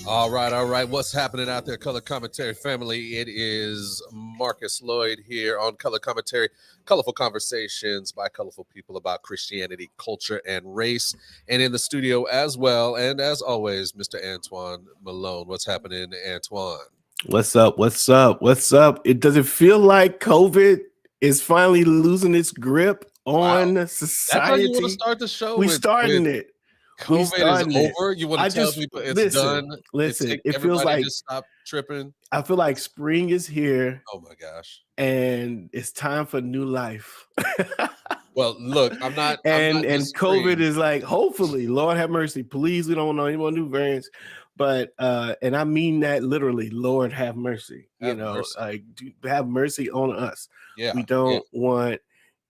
All right, all right. What's happening out there, Color Commentary family? It is Marcus Lloyd here on Color Commentary, colorful conversations by colorful people about Christianity, culture, and race. And in the studio as well, and as always, Mr. Antoine Malone. What's happening, Antoine? What's up? What's up? What's up? It doesn't feel like COVID is finally losing its grip on society. That's how you want to start the show. We starting it. COVID is over. You want to tell people it's done. Listen, it feels like just stop tripping. I feel like spring is here. Oh my gosh! And it's time for new life. Well, look, I'm not. And COVID is like, hopefully, Lord have mercy. Please, we don't know any more new variants. But and I mean that literally, Lord have mercy. Like have mercy on us. Yeah, we don't want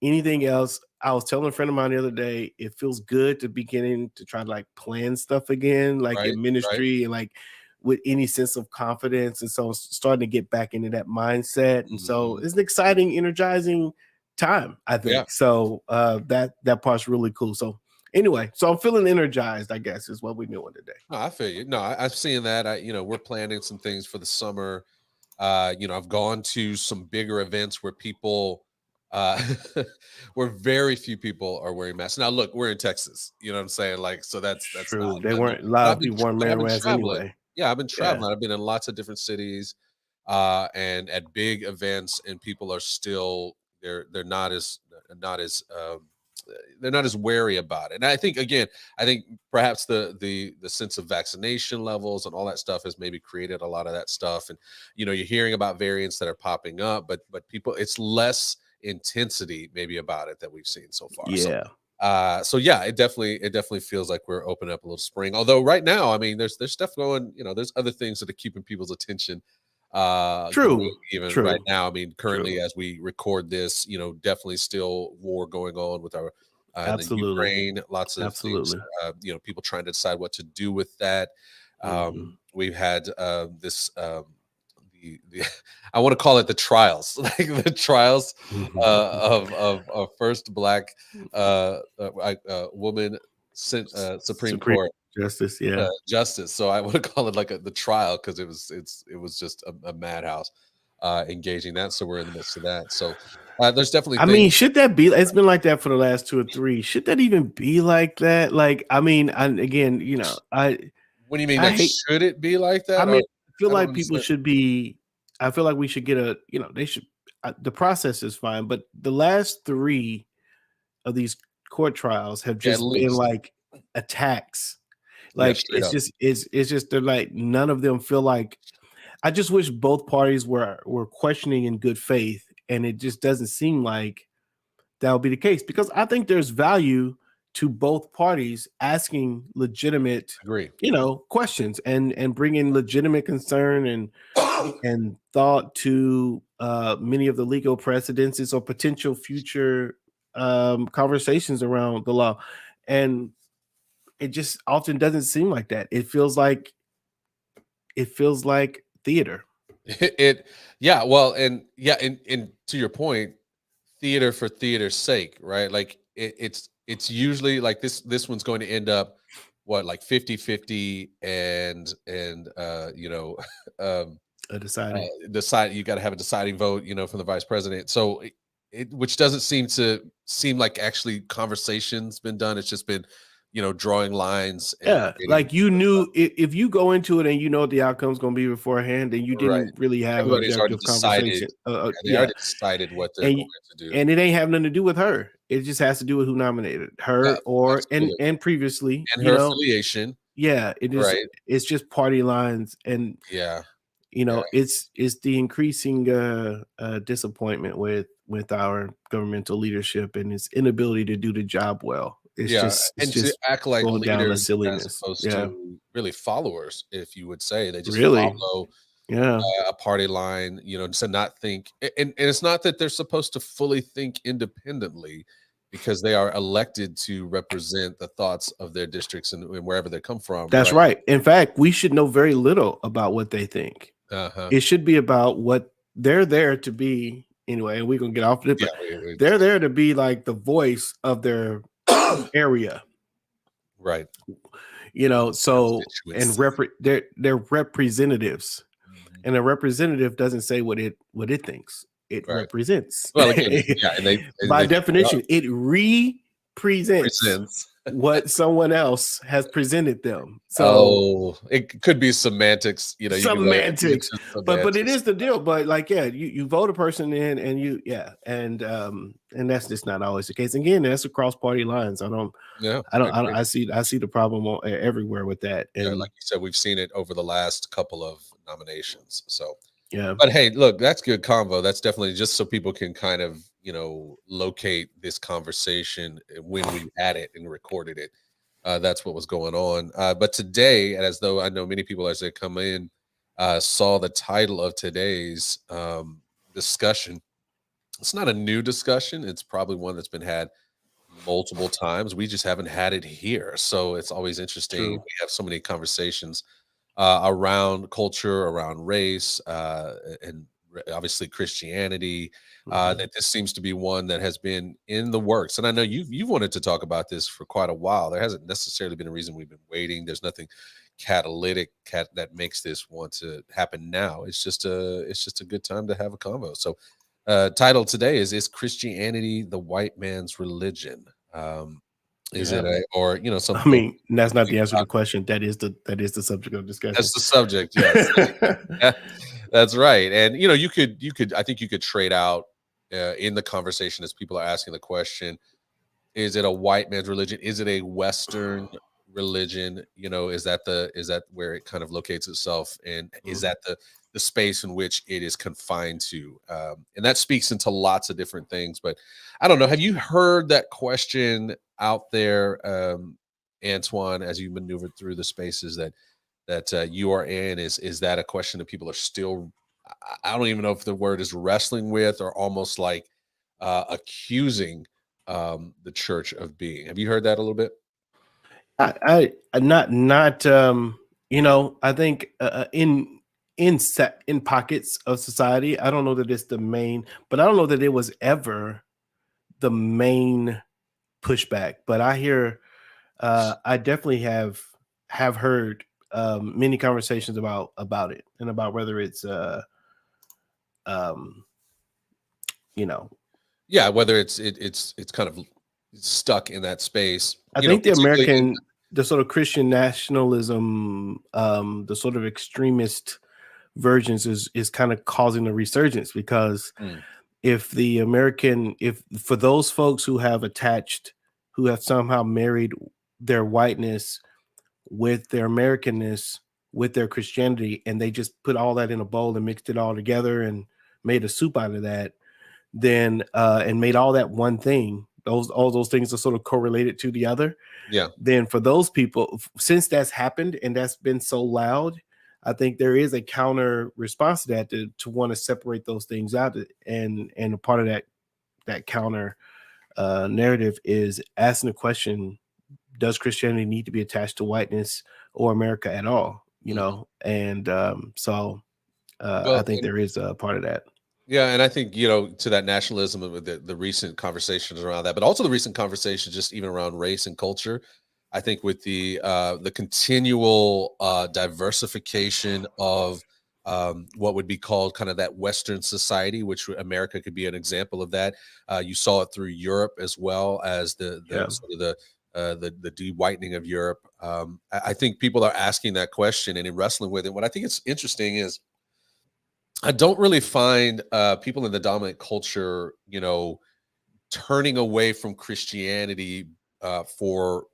anything else. I was telling a friend of mine the other day, it feels good to beginning to try to like plan stuff again, like in ministry and like with any sense of confidence. And so starting to get back into that mindset. And so it's an exciting, energizing time, I think. Yeah. So that part's really cool. So anyway, so I'm feeling energized, I guess, is what we're doing today. No, I feel you. No, I've seen that. We're planning some things for the summer. I've gone to some bigger events where people where very few people are wearing masks. Now, look, we're in Texas. You know what I'm saying? Like, so that's true. They weren't a lot of people weren't wearing masks anyway. Yeah, I've been traveling. I've been in lots of different cities, and at big events, and people are still they're not as wary about it. And I think perhaps the sense of vaccination levels and all that stuff has maybe created a lot of that stuff. And you're hearing about variants that are popping up, but people, it's less intensity maybe about it that we've seen so far. So it definitely feels like we're opening up a little spring. Although right now, I mean, there's stuff going. There's other things that are keeping people's attention. True. Right now, I mean, currently as we record this, definitely still war going on with our the Ukraine. Lots of things. People trying to decide what to do with that. We've had this. I want to call it the trials, like the trials of first Black woman Supreme Court justice. Justice. So I want to call it like the trial because it was just a madhouse engaging that. So we're in the midst of that. So there's definitely. I mean, should that be? It's been like that for the last 2 or 3. Should that even be like that? Like, I mean, again, What do you mean? Should it be like that? I mean, I feel like people should be. I feel like we should get they should. The process is fine, but the last 3 of these court trials have just been like attacks. Like it's just they're like none of them feel like. I just wish both parties were questioning in good faith, and it just doesn't seem like that will be the case because I think there's value to both parties asking legitimate, questions and bringing legitimate concern and thought to many of the legal precedences or potential future conversations around the law. And it just often doesn't seem like that. It feels like theater. And to your point, theater for theater's sake, right? Like it's usually like this one's going to end up like 50-50 and you got to have a deciding vote, from the vice president. So which doesn't seem like actually conversation's been done. It's just been, drawing lines. Like you knew if you go into it and you know what the outcome's going to be beforehand, then you didn't really have an objective conversation. They already decided what they're going to do, and it ain't have nothing to do with her. It just has to do with who nominated her and previously and her affiliation. Yeah, it is. Right. It's just party lines, and it's the increasing disappointment with our governmental leadership and its inability to do the job well. It's just to act like leaders silliness. As opposed to really followers, if you would say. They just follow a party line, to not think. And it's not that they're supposed to fully think independently because they are elected to represent the thoughts of their districts and wherever they come from. That's right. In fact, we should know very little about what they think. It should be about what they're there to be. Anyway, and we're going to get off of it. But they're there to be like the voice of their area. Right. So and they're representatives, and a representative doesn't say what it thinks. It represents. Well, again, and by definition, it represents what someone else has presented them. So it could be semantics, semantics, but it is the deal. But like, you vote a person in, and and that's just not always the case. Again, that's across party lines. I see the problem everywhere with that. And like you said, we've seen it over the last couple of nominations. So yeah, but hey, look, that's good convo. That's definitely just so people can kind of locate this conversation when we had it and recorded it. That's what was going on. But today, as though I know many people as they come in saw the title of today's discussion. It's not a new discussion. It's probably one that's been had multiple times. We just haven't had it here. So it's always interesting. True. We have so many conversations around culture, around race, and obviously Christianity. That this seems to be one that has been in the works. And I know you've wanted to talk about this for quite a while. There hasn't necessarily been a reason we've been waiting. There's nothing catalytic that makes this want to happen now. It's just a good time to have a convo. So title today is Christianity the white man's religion? Is it something? I mean, that's not the answer to the question. That is the subject of discussion. That's the subject. Yes. Yeah, that's right. And you could I think you could trade out in the conversation as people are asking the question, is it a white man's religion? Is it a Western religion? Is that where it kind of locates itself? And is that the space in which it is confined to? And that speaks into lots of different things. But I don't know. Have you heard that question out there, Antoine, as you maneuvered through the spaces that you are in? Is that a question that people are still, I don't even know if the word is wrestling with, or almost like accusing the church of being? Have you heard that a little bit? I not I think in pockets of society, I don't know that it's the main, but I don't know that it was ever the main pushback. But I hear I definitely have heard many conversations about it, and about whether it's whether it's kind of stuck in that space. I think the sort of Christian nationalism, the sort of extremist versions is kind of causing a resurgence, because if for those folks who have somehow married their whiteness with their Americanness, with their Christianity, and they just put all that in a bowl and mixed it all together and made a soup out of that, then and made all that one thing, all those things are sort of correlated to the other. Yeah. Then for those people, since that's happened and that's been so loud, I think there is a counter response to that, to want to separate those things out. And a part of that counter narrative is asking the question, does Christianity need to be attached to whiteness or America at all? And I think there is a part of that. Yeah, and I think to that nationalism of the recent conversations around that, but also the recent conversations just even around race and culture. I think with the continual diversification of what would be called kind of that Western society, which America could be an example of that. You saw it through Europe as well as the de-whitening of Europe. I think people are asking that question and in wrestling with it. What I think is interesting is I don't really find people in the dominant culture, turning away from Christianity for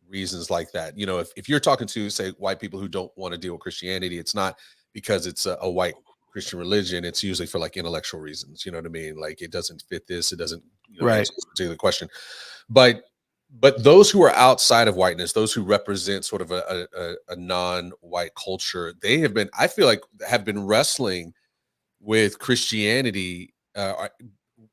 reasons like that. If you're talking to, say, white people who don't want to deal with Christianity, it's not because it's a white Christian religion. It's usually for like intellectual reasons. You know what I mean? Like it doesn't fit this. It doesn't answer this particular question. But those who are outside of whiteness, those who represent sort of a non-white culture, they have been, I feel like, have been wrestling with Christianity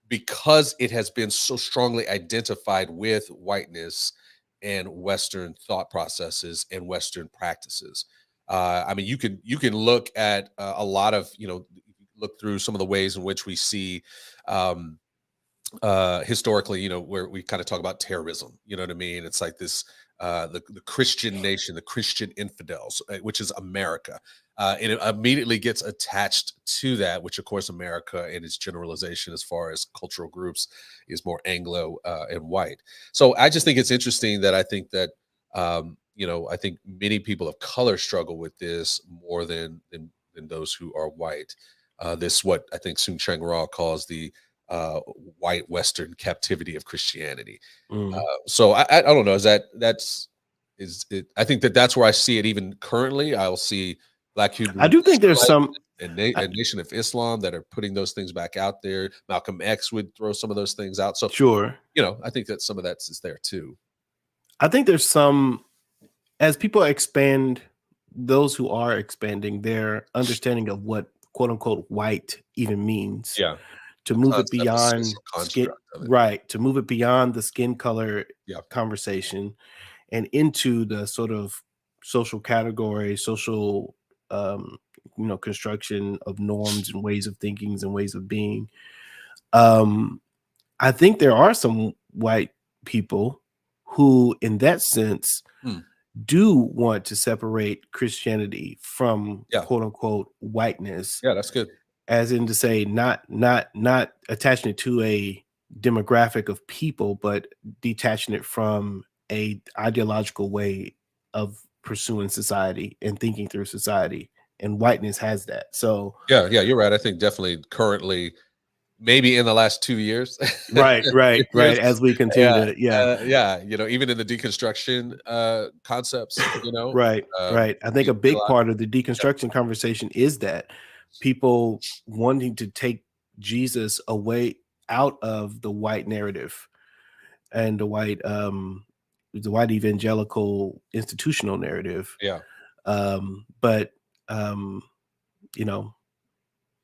because it has been so strongly identified with whiteness and Western thought processes and Western practices. I mean, you can look at a lot of, look through some of the ways in which we see historically, where we kind of talk about terrorism, you know what I mean? It's like this the Christian nation, the Christian infidels, which is America. And it immediately gets attached to that, which of course America and its generalization as far as cultural groups is more Anglo and white. So I just think it's interesting that I think that, I think many people of color struggle with this more than those who are white. This, what I think Soong Chang Rah calls the white Western captivity of Christianity. So I don't know. Is it? I think that's where I see it even currently. I'll see Black Hebrew. I do think there's some and Nation of Islam that are putting those things back out there. Malcolm X would throw some of those things out. So sure, I think that some of that is there too. I think there's some, as people expand, those who are expanding their understanding of what quote unquote white even means. Yeah. To move it beyond skin, right? To move it beyond the skin color conversation and into the sort of social category, social, construction of norms and ways of thinking and ways of being. I think there are some white people who, in that sense, do want to separate Christianity from quote unquote whiteness. Yeah, that's good. As in to say, not attaching it to a demographic of people, but detaching it from a ideological way of pursuing society and thinking through society. And whiteness has that. So yeah, you're right. I think definitely currently, maybe in the last 2 years. right. As we continue to, even in the deconstruction concepts, right. I think a big part of the deconstruction conversation is that people wanting to take Jesus away out of the white narrative and the white evangelical institutional narrative. But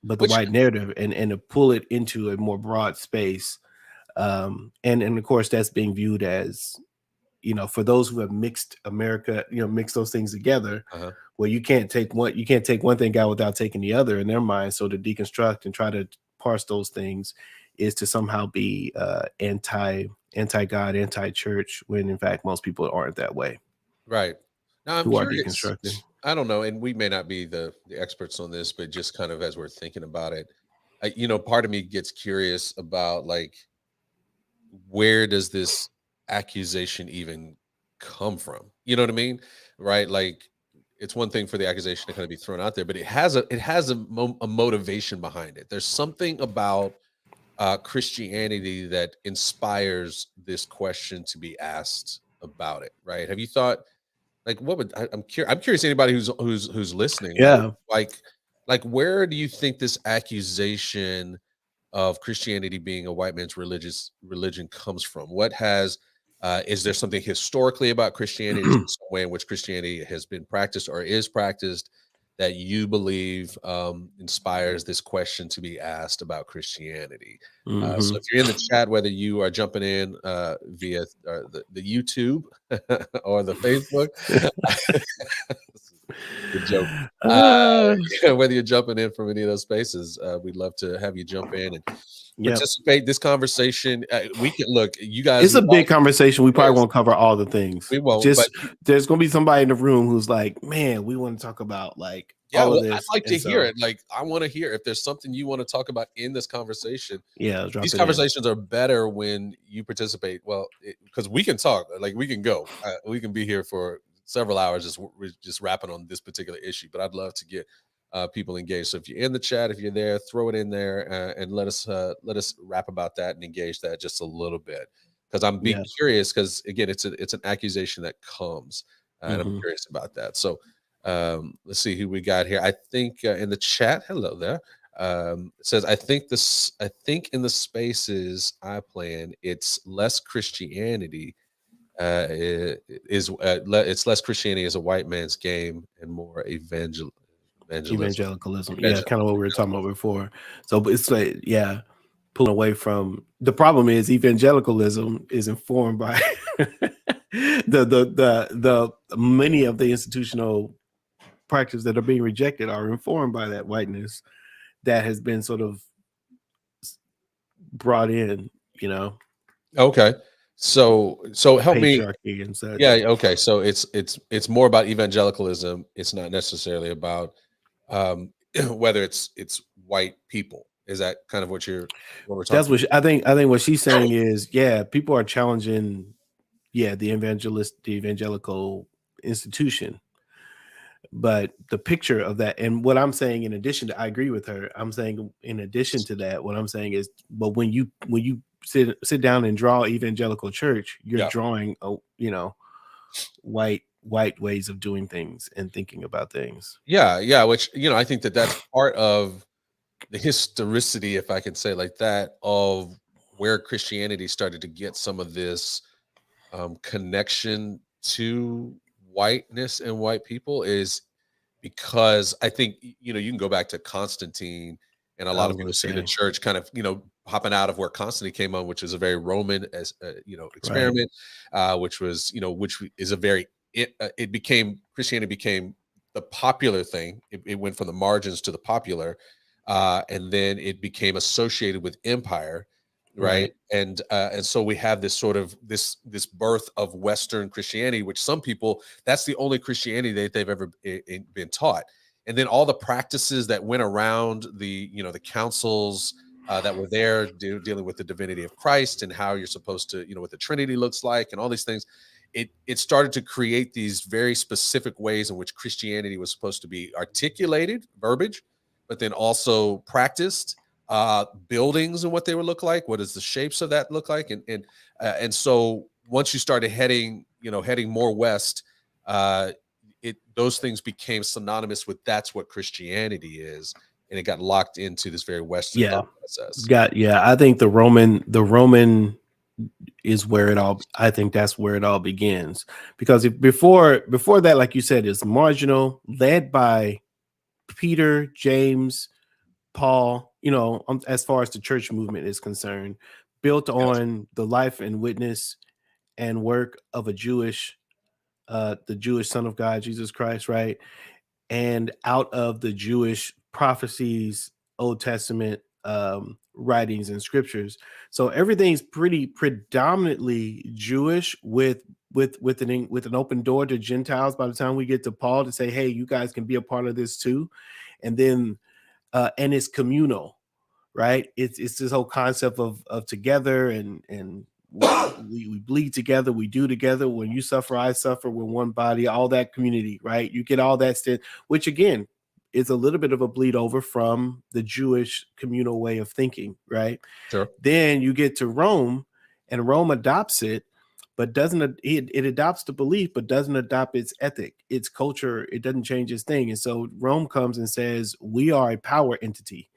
the white narrative and to pull it into a more broad space. And of course that's being viewed as, for those who have mixed America, mix those things together. Well, you can't take one thing out without taking the other in their mind. So to deconstruct and try to parse those things is to somehow be anti-God, anti-church, when in fact most people aren't that way. Right. Now I'm curious. Are deconstructing. I don't know, and we may not be the experts on this, but just kind of as we're thinking about it, part of me gets curious about like, where does this accusation even come from? You know what I mean? Right? Like, it's one thing for the accusation to kind of be thrown out there, but it has a motivation behind it. There's something about Christianity that inspires this question to be asked about it, right? Have you thought, like, what would I'm curious anybody who's listening, like where do you think this accusation of Christianity being a white man's religion comes from? What has is there something historically about Christianity, some way in which Christianity has been practiced or is practiced that you believe inspires this question to be asked about Christianity? So if you're in the chat, whether you are jumping in via the YouTube or the Facebook, good joke. Whether you're jumping in from any of those spaces, we'd love to have you jump in and participate in this conversation. We can look, you guys. It's a big conversation. We probably won't cover all the things. We won't. There's going to be somebody in the room who's like, "Man, we want to talk about like all of this." I'd like to hear it. Like, I want to hear if there's something you want to talk about in this conversation. These conversations are better when you participate. Well, because we can talk, like we can go, we can be here for several hours just rapping on this particular issue. But I'd love to get people engaged. So if you're in the chat, if you're there, throw it in there and let us rap about that and engage that just a little bit, because I'm being curious, because again, it's an accusation that comes and I'm curious about that. So let's see who we got here. I think in the chat, hello there, it says, I think in the spaces I plan, it's less Christianity it's less Christianity as a white man's game and more evangelicalism. Yeah, kind of what we were talking about before. So it's like, pulling away from the problem is evangelicalism is informed by the many of the institutional practices that are being rejected are informed by that whiteness that has been sort of brought in, Okay. So help me. patriarchy and such. Yeah. Okay. So it's more about evangelicalism. It's not necessarily about whether it's white people. Is that kind of what we're talking? That's what I think. I think what she's saying is, yeah, people are challenging, the evangelical institution. But the picture of that, and what I'm saying in addition to, I agree with her. I'm saying in addition to that, what I'm saying is, but when you sit down and draw evangelical church, you're drawing, white ways of doing things and thinking about things. Yeah. Which I think that's part of the historicity, if I can say it like that, of where Christianity started to get some of this connection to whiteness and white people is because I think you can go back to Constantine, and a I lot of was people going to see the say, church kind of hopping out of where Constantine came on, which is a very Roman as right, experiment, which was is a very it became Christianity became the popular thing. It went from the margins to the popular, and then it became associated with empire, right? right, And so we have this sort of this birth of Western Christianity, which some people, that's the only Christianity that they've ever been taught. And then all the practices that went around the councils that were there dealing with the divinity of Christ and how you're supposed to what the Trinity looks like and all these things. It started to create these very specific ways in which Christianity was supposed to be articulated, verbiage, but then also practiced, buildings and what they would look like. What does the shapes of that look like? And so once you started heading more west, those things became synonymous with that's what Christianity is, and it got locked into this very Western yeah, thought process. I think the Roman is where it all, I think that's where it all begins, because if before that, like you said, is marginal, led by Peter, James, Paul, as far as the church movement is concerned, built Gotcha. on the life and witness and work of the Jewish Son of God, Jesus Christ, right? And out of the Jewish prophecies, Old Testament writings and scriptures. So everything's pretty predominantly Jewish with an open door to Gentiles by the time we get to Paul to say, hey, you guys can be a part of this too. And then and it's communal, right? It's this whole concept of together, and we bleed together, we do together. When you suffer, I suffer. We're one body. All that community, right? You get all that stuff, which again is a little bit of a bleed over from the Jewish communal way of thinking, right? Sure. Then you get to Rome, and Rome adopts it, but doesn't it adopts the belief, but doesn't adopt its ethic, its culture. It doesn't change its thing. And so Rome comes and says, we are a power entity.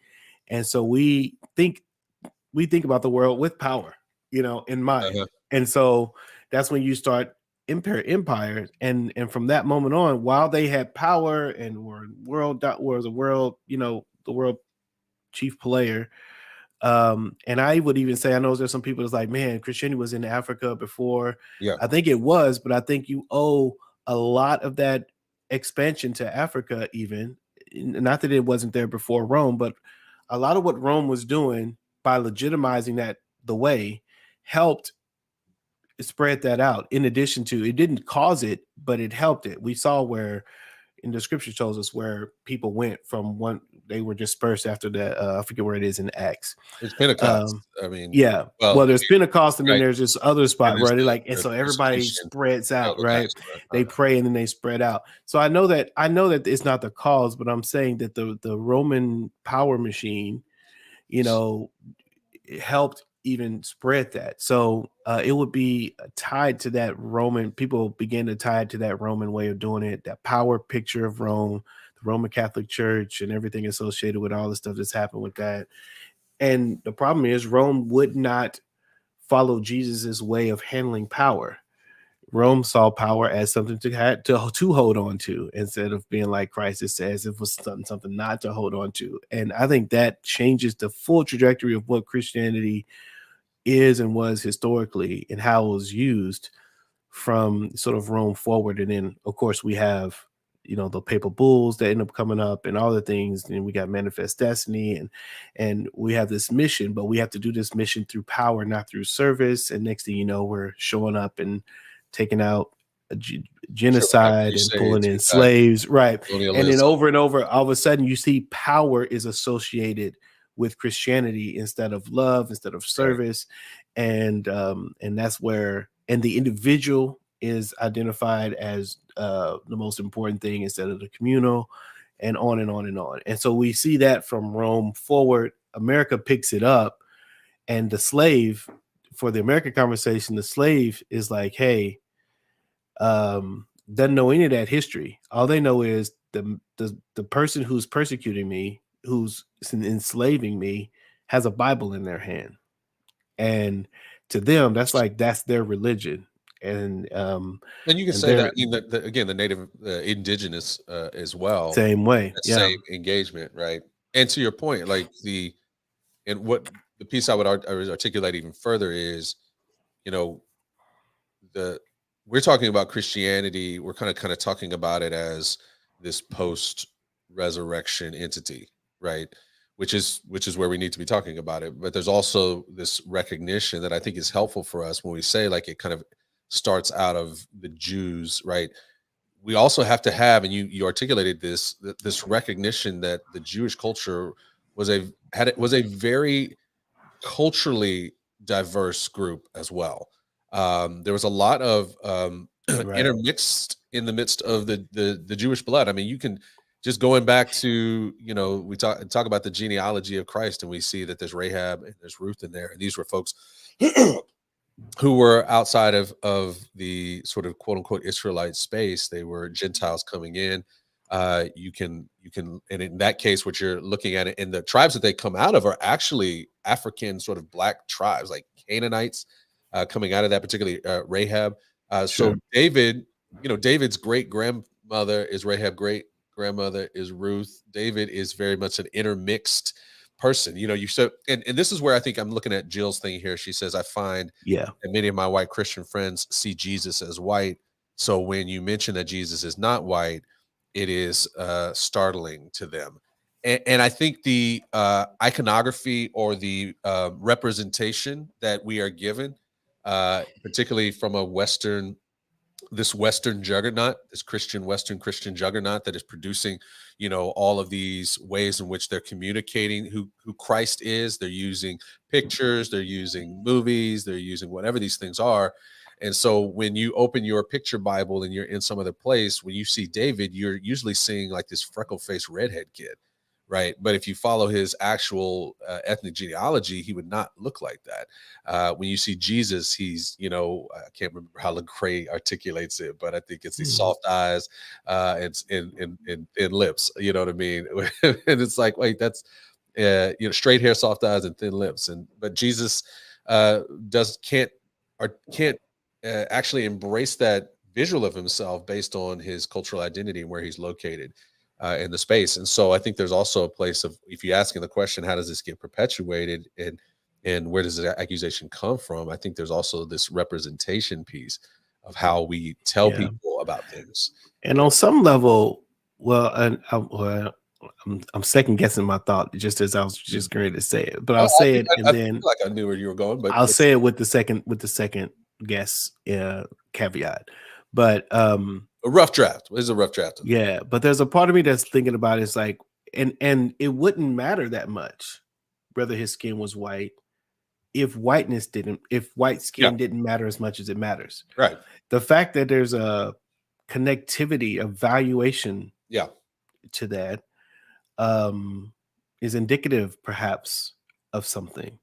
And so we think about the world with power, in mind. Uh-huh. And so that's when you start empire. And from that moment on, while they had power and were the world, the world chief player. And I would even say, I know there's some people that's like, man, Christianity was in Africa before. Yeah. I think it was, but I think you owe a lot of that expansion to Africa, even. Not that it wasn't there before Rome, but a lot of what Rome was doing by legitimizing that the way helped spread that out. In addition to, it didn't cause it, but it helped it. We saw where in the scripture shows us where people went from one, they were dispersed after that. I forget where it is in Acts. It's Pentecost. I mean, Yeah. Well, there's Pentecost, and then right. there's this other spot And there's where they're like, and the so everybody crucifixion, spreads out, the right? diaspora. They pray and then they spread out. So I know that it's not the cause, but I'm saying that the Roman power machine, it helped even spread that. So it would be tied to that Roman. People begin to tie it to that Roman way of doing it, that power picture of Rome, the Roman Catholic Church, and everything associated with all the stuff that's happened with that. And the problem is, Rome would not follow Jesus's way of handling power. Rome saw power as something to hold on to, instead of being like Christ says, it was something not to hold on to. And I think that changes the full trajectory of what Christianity is and was historically, and how it was used from sort of Rome forward. And then, of course, we have the papal bulls that end up coming up and all the things. And we got manifest destiny, and we have this mission, but we have to do this mission through power, not through service. And next thing you know, we're showing up and taking out a genocide and pulling in slaves, right? And then over and over, all of a sudden you see power is associated with Christianity instead of love, instead of service. Right. And that's where, and the individual is identified as the most important thing instead of the communal, and on and on and on. And so we see that from Rome forward. America picks it up, and the slave, for the American conversation, the slave is like, hey, doesn't know any of that history. All they know is the person who's persecuting me, who's enslaving me, has a Bible in their hand, and to them, that's their religion. And you can say that again, the native, indigenous as well, same way, same engagement, right? And to your point, like what the piece I would articulate even further is, we're talking about Christianity. We're kind of talking about it as this post-resurrection entity, right? Which is where we need to be talking about it. But there's also this recognition that I think is helpful for us when we say, like, it kind of starts out of the Jews, right? We also have to have, and you articulated this recognition that the Jewish culture was a very culturally diverse group as well. There was a lot of intermixed in the midst of the Jewish blood. I mean, you can just going back to, we talk about the genealogy of Christ, and we see that there's Rahab and there's Ruth in there, and these were folks who were outside of the sort of quote unquote Israelite space. They were Gentiles coming in. You can, and in that case, what you're looking at, and the tribes that they come out of are actually African sort of black tribes, like Canaanites, coming out of that, particularly Rahab. Sure. So David, David's great grandmother is Rahab, great grandmother is Ruth. David is very much an intermixed person. And this is where I think I'm looking at Jill's thing here. She says, I find that many of my white Christian friends see Jesus as white. So when you mention that Jesus is not white, it is startling to them. And I think the iconography or the representation that we are given, particularly from this Western juggernaut, this Western Christian juggernaut that is producing, all of these ways in which they're communicating who Christ is. They're using pictures, they're using movies, they're using whatever these things are. And so when you open your picture Bible and you're in some other place, when you see David, you're usually seeing like this freckle-faced redhead kid, right? But if you follow his actual ethnic genealogy, he would not look like that. When you see Jesus, he's, I can't remember how LaCrae articulates it, but I think it's these soft eyes and thin lips, you know what I mean? And it's like, wait, that's, straight hair, soft eyes, and thin lips. But Jesus can't actually embrace that visual of himself based on his cultural identity and where he's located in the space. And so I think there's also a place of, if you're asking the question, how does this get perpetuated and where does the accusation come from? I think there's also this representation piece of how we tell people about things. And on some level, I'm second guessing my thought just as I was just going to say it, but I'll say it, and then feel like I knew where you were going, but I'll say it with the second guess caveat. But a rough draft. It is a rough draft. Yeah, but there's a part of me that's thinking about it's like, and it wouldn't matter that much whether his skin was white if white skin didn't matter as much as it matters. Right. The fact that there's a connectivity, a valuation to that is indicative perhaps of something,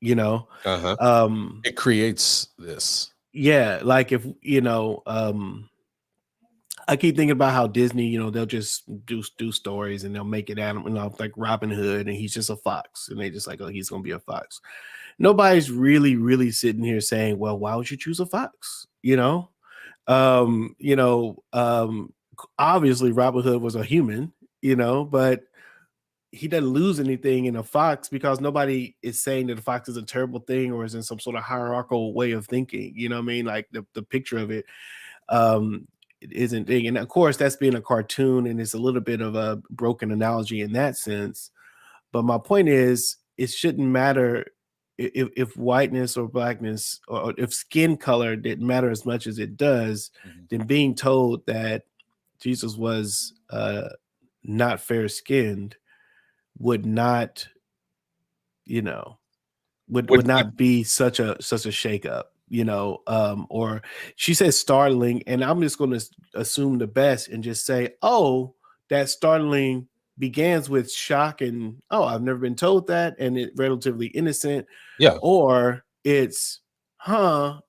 it creates this. Yeah. Like if, I keep thinking about how Disney, they'll just do stories and they'll make it animal, like Robin Hood, and he's just a fox, and they just like, oh, he's going to be a fox. Nobody's really, really sitting here saying, well, why would you choose a fox? Obviously Robin Hood was a human, but he doesn't lose anything in a fox because nobody is saying that a fox is a terrible thing or is in some sort of hierarchical way of thinking. You know what I mean? Like the picture of it. isn't big. And of course, that's being a cartoon, and it's a little bit of a broken analogy in that sense. But my point is, it shouldn't matter if whiteness or blackness or if skin color didn't matter as much as it does, then being told that Jesus was not fair skinned would not, would not be such a shakeup, or she says startling, and I'm just going to assume the best and just say, oh, that startling begins with shock and, oh, I've never been told that, and it's relatively innocent. Yeah. Or it's, and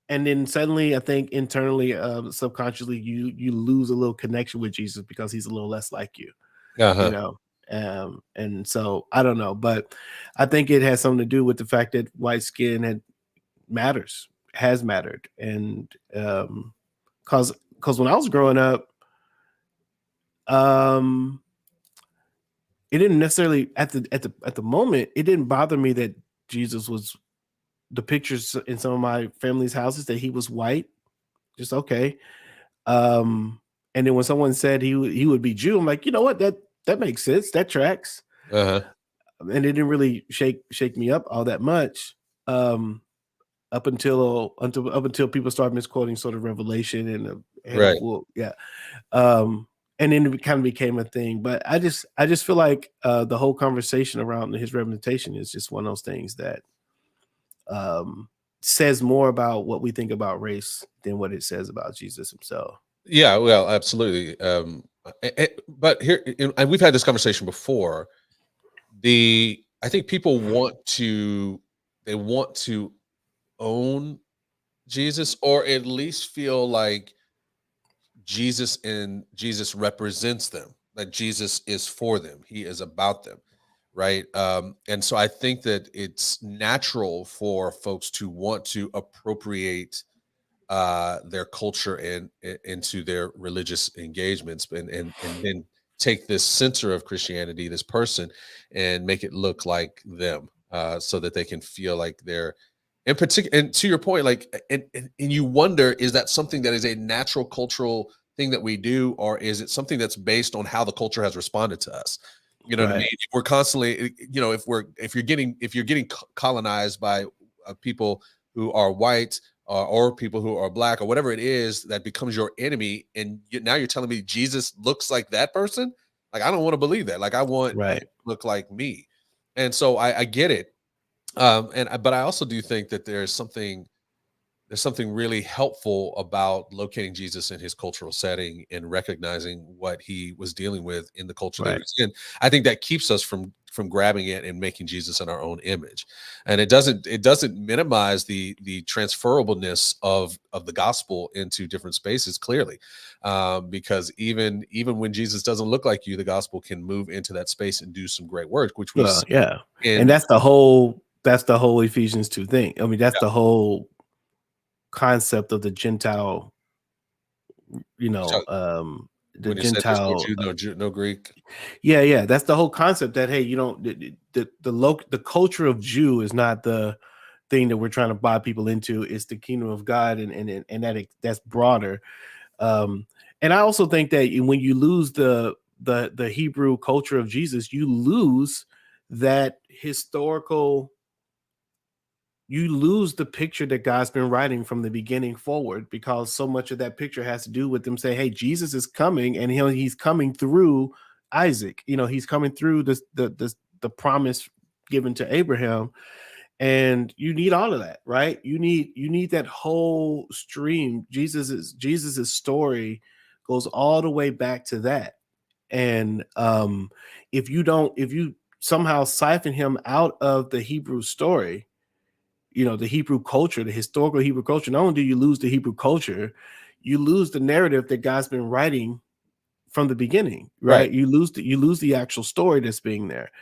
then suddenly I think internally, subconsciously, you lose a little connection with Jesus because he's a little less like you. And so I don't know, but I think it has something to do with the fact that white skin has mattered. And because when I was growing up, it didn't necessarily at the moment, it didn't bother me that Jesus was, the pictures in some of my family's houses, that he was white, just okay. And then when someone said he would be Jew, I'm like, you know what, that makes sense, that tracks. And it didn't really shake me up all that much, up until people started misquoting sort of Revelation and and then it kind of became a thing. But I just feel like the whole conversation around his representation is just one of those things that says more about what we think about race than what it says about Jesus himself. Yeah, well, absolutely. But here, and we've had this conversation before. I think people want to own Jesus, or at least feel like Jesus represents them, that Jesus is for them, he is about them, right? And so I think that it's natural for folks to want to appropriate their culture and into their religious engagements, and then take this center of Christianity, this person, and make it look like them, so that they can feel like they're in particular. And to your point, like, and you wonder, is that something that is a natural cultural thing that we do, or is it something that's based on how the culture has responded to us? You know what I mean? If we're constantly, if you're getting colonized by people who are white, or people who are black, or whatever it is that becomes your enemy, and now you're telling me Jesus looks like that person. Like, I don't want to believe that. Like, I want him to look like me. And so I get it. But I also do think that there's something really helpful about locating Jesus in his cultural setting and recognizing what he was dealing with in the culture that he was in. I think that keeps us from grabbing it and making Jesus in our own image. And it doesn't minimize the transferableness of the gospel into different spaces, clearly. Because even when Jesus doesn't look like you, the gospel can move into that space and do some great work, which we see. And that's the whole Ephesians 2 thing. I mean, that's the whole concept of the Gentile, the Gentile, no Greek. Yeah. That's the whole concept that, hey, the culture of Jew is not the thing that we're trying to buy people into. It's the kingdom of God, and that's broader. And I also think that when you lose the Hebrew culture of Jesus, you lose that historical. You lose the picture that God's been writing from the beginning forward, because so much of that picture has to do with them saying, hey, Jesus is coming, and he's coming through Isaac. He's coming through the promise given to Abraham. And you need all of that, right? You need that whole stream. Jesus's story goes all the way back to that. And if you somehow siphon him out of the Hebrew story, the Hebrew culture, the historical Hebrew culture, not only do you lose the Hebrew culture, you lose the narrative that God's been writing from the beginning, right? You lose the actual story that's being there,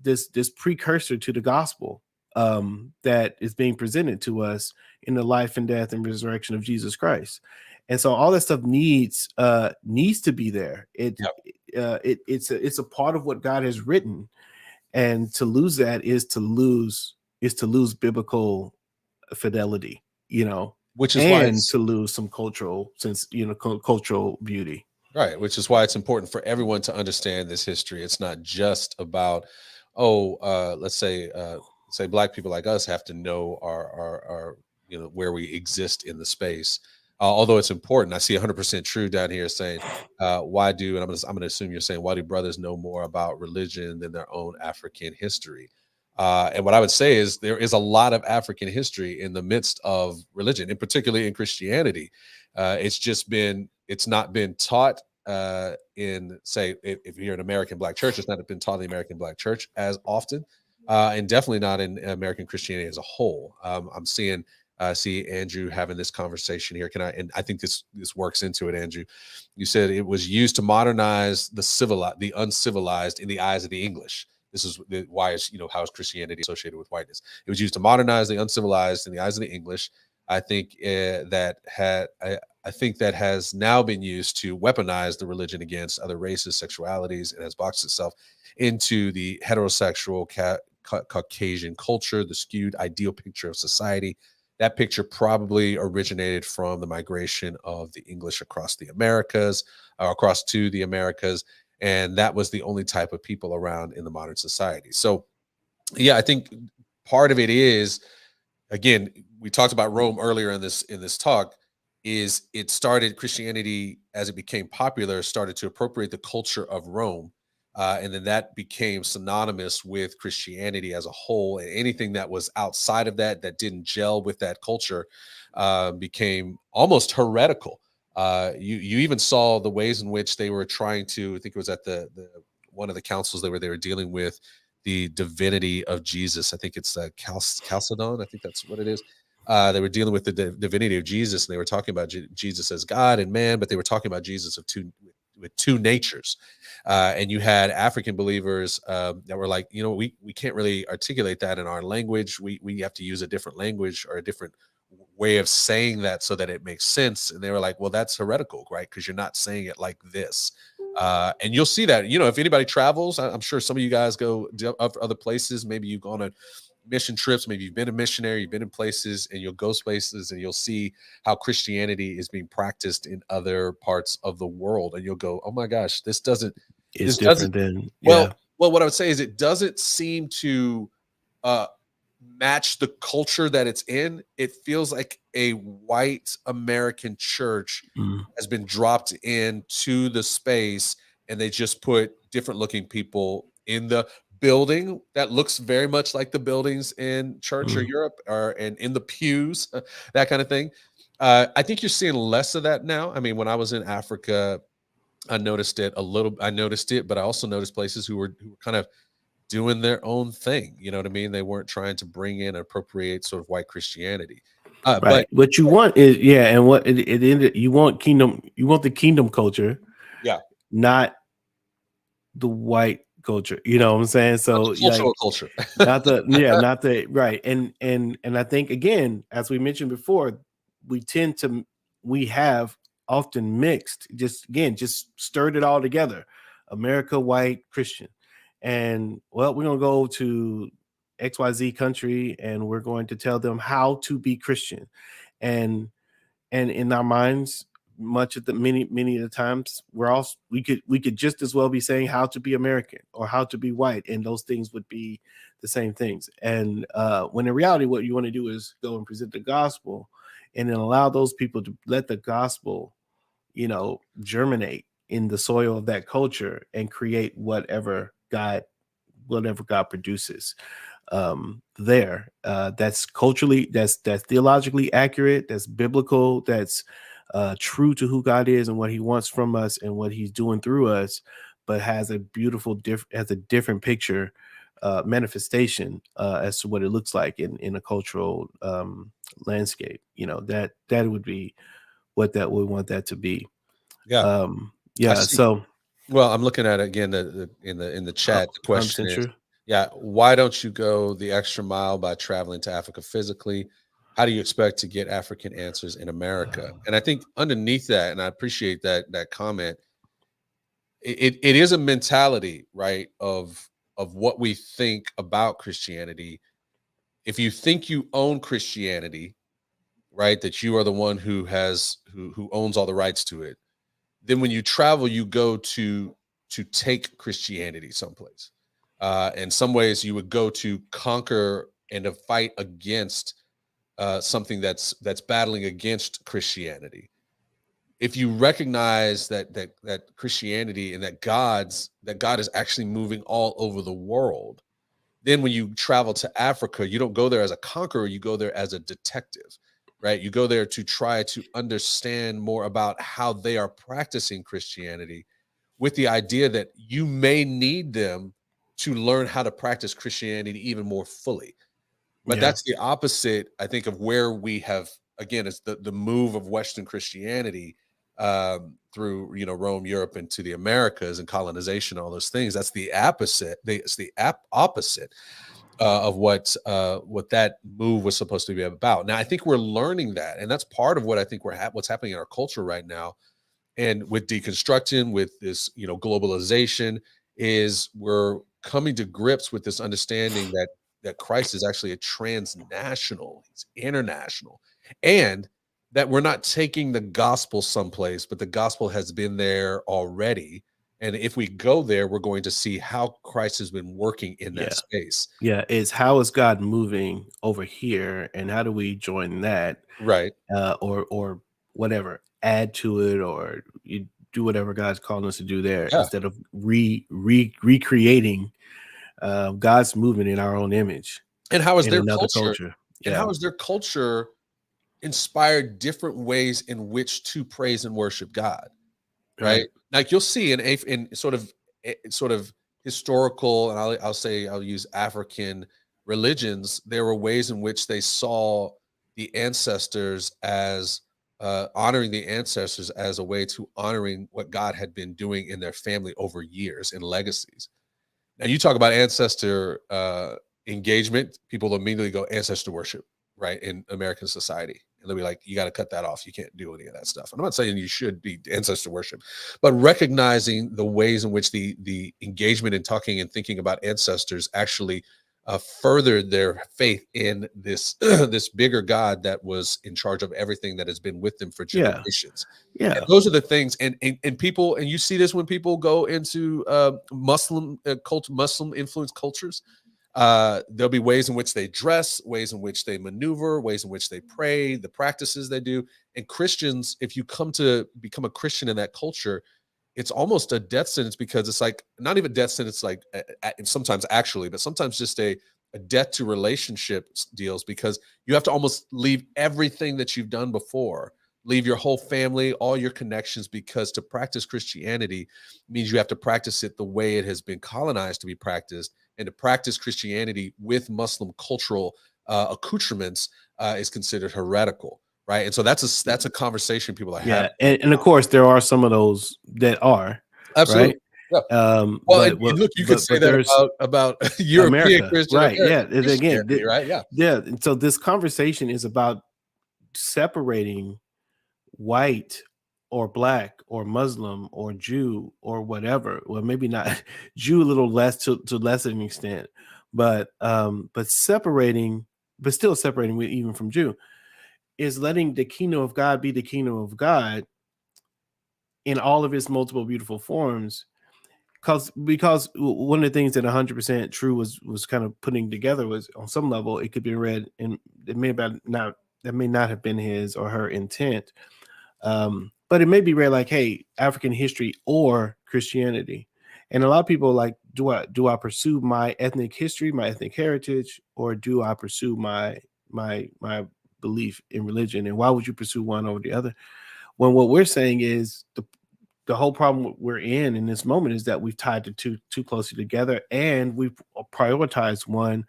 this precursor to the gospel that is being presented to us in the life and death and resurrection of Jesus Christ. And so all that stuff needs to be there. It's a part of what God has written, and to lose that is to lose biblical fidelity, which is why and to lose some cultural cultural beauty. Right, which is why it's important for everyone to understand this history. It's not just about, let's say Black people like us have to know our where we exist in the space. Although it's important, I see 100% true down here saying, why do, and I'm gonna assume you're saying, why do brothers know more about religion than their own African history? And what I would say is there is a lot of African history in the midst of religion, and particularly in Christianity. It's not been taught in, say, if you're an American Black church, it's not been taught in the American Black church as often, and definitely not in American Christianity as a whole. I'm seeing see Andrew having this conversation here. And I think this works into it, Andrew. You said it was used to modernize the uncivilized in the eyes of the English. This is why it's, how is Christianity associated with whiteness? It was used to modernize the uncivilized in the eyes of the English. I think I think that has now been used to weaponize the religion against other races, sexualities, and has boxed itself into the heterosexual Caucasian culture, the skewed ideal picture of society. That picture probably originated from the migration of the English across the Americas, across to the Americas, and that was the only type of people around in the modern society. So, yeah, I think part of it is, again, we talked about Rome earlier in this talk, is it started, Christianity, as it became popular, started to appropriate the culture of Rome, and then that became synonymous with Christianity as a whole, and anything that was outside of that didn't gel with that culture became almost heretical. You even saw the ways in which they were trying to, I think it was at the one of the councils they were dealing with the divinity of Jesus. I think it's Chalcedon. I think that's what it is. They were dealing with the divinity of Jesus, and they were talking about Jesus as God and man, but they were talking about Jesus with two natures. And you had African believers that were like, we can't really articulate that in our language. We have to use a different language or a different way of saying that so that it makes sense. And they were like, well, that's heretical, right? Because you're not saying it like this. And you'll see that, if anybody travels, I'm sure some of you guys go to other places. Maybe you've gone on mission trips, maybe you've been a missionary, you've been in places, and you'll go places and you'll see how Christianity is being practiced in other parts of the world. And you'll go, oh my gosh, this doesn't, well, what I would say is it doesn't seem to match the culture that it's in. It feels like a white American church has been dropped into the space, and they just put different looking people in the building that looks very much like the buildings in church or Europe, and in the pews, that kind of thing. I think you're seeing less of that now. I mean, when I was in Africa, I noticed it, but I also noticed places who were kind of doing their own thing. You know what I mean? They weren't trying to bring in, appropriate sort of white Christianity. Right. But what you want is, and what it ended, you want the kingdom culture, not the white culture. You know what I'm saying? So cultural culture, not the right. And I think, again, as we mentioned before, we have often mixed, just stirred it all together. America, white, Christian. And well, we're gonna go to XYZ country and we're going to tell them how to be Christian. And in our minds, many of the times we could just as well be saying how to be American or how to be white, and those things would be the same things. And when in reality, what you want to do is go and present the gospel, and then allow those people to let the gospel, germinate in the soil of that culture and create whatever God produces there. That's culturally, that's theologically accurate, that's biblical, that's true to who God is and what he wants from us and what he's doing through us, but has a different picture, manifestation as to what it looks like in a cultural landscape. That would be what that would want that to be. So, well, I'm looking at it again in the chat. The question is, why don't you go the extra mile by traveling to Africa physically? How do you expect to get African answers in America? And I think underneath that, and I appreciate that comment, it is a mentality, right, of what we think about Christianity. If you think you own Christianity, right? That you are the one who owns all the rights to it. Then when you travel, you go to take Christianity someplace. In some ways, you would go to conquer and to fight against something that's battling against Christianity. If you recognize that Christianity and that God is actually moving all over the world, then when you travel to Africa, you don't go there as a conqueror, you go there as a detective, right? You go there to try to understand more about how they are practicing Christianity, with the idea that you may need them to learn how to practice Christianity even more fully. But that's the opposite, I think, of where we have, again, it's the move of Western Christianity through, Rome, Europe, into the Americas and colonization, all those things. That's the opposite. It's the opposite of what that move was supposed to be about. Now, I think we're learning that, and that's part of what I think what's happening in our culture right now. And with deconstruction, with this, globalization, is we're coming to grips with this understanding that Christ is actually a transnational, he's international, and that we're not taking the gospel someplace, but the gospel has been there already. And if we go there, we're going to see how Christ has been working in that space. Yeah, it's how is God moving over here, and how do we join that? Right. Or whatever, add to it, or you do whatever God's calling us to do there, instead of recreating God's movement in our own image. And how is their culture? And how is their culture inspired different ways in which to praise and worship God? Right. Like you'll see in sort of historical, and I'll use African religions, there were ways in which they saw the ancestors as honoring the ancestors as a way to honoring what God had been doing in their family over years and legacies. Now you talk about ancestor engagement, people immediately go ancestor worship, right, in American society. And they'll be like, you got to cut that off. You can't do any of that stuff. And I'm not saying you should be ancestor worship, but recognizing the ways in which the engagement in talking and thinking about ancestors actually furthered their faith in this this bigger God that was in charge of everything that has been with them for generations. Yeah. And those are the things. And people, and you see this when people go into Muslim influenced cultures. There'll be ways in which they dress, ways in which they maneuver, ways in which they pray, the practices they do. And Christians, if you come to become a Christian in that culture, it's almost a death sentence, because it's like not even death sentence, like sometimes actually, but sometimes just a death to relationship deals, because you have to almost leave everything that you've done before, leave your whole family, all your connections, because to practice Christianity means you have to practice it the way it has been colonized to be practiced. And to practice Christianity with Muslim cultural accoutrements is considered heretical, right? And so that's a conversation people are having. And of course there are some of those that are absolutely. Right? Yeah. Look, you could say that about European America, Christian, right? Again, right? Yeah. And so this conversation is about separating white or black or Muslim or Jew or whatever. Well, maybe not Jew, a little less to less an extent, but separating, but still separating even from Jew, is letting the kingdom of God be the kingdom of God in all of its multiple beautiful forms. Because one of the things that 100% true was kind of putting together was, on some level, it could be read, and it may not have been his or her intent. But it may be read like, hey, African history or Christianity. And a lot of people like, do I pursue my ethnic history, my ethnic heritage, or do I pursue my belief in religion? And why would you pursue one over the other? When what we're saying is the whole problem we're in this moment is that we've tied the two too closely together, and we've prioritized one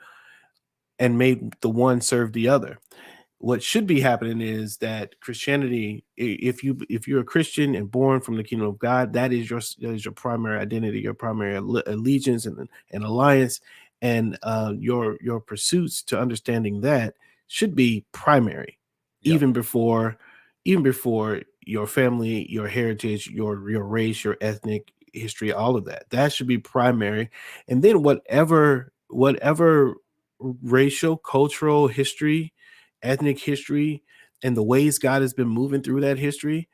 and made the one serve the other. What should be happening is that Christianity, if you're a Christian and born from the kingdom of God, that is your primary identity, your primary allegiance and alliance, and your pursuits to understanding that should be primary, even before your family, your heritage, your race, your ethnic history, all of that. That should be primary, and then whatever racial, cultural history, ethnic history and the ways God has been moving through that history,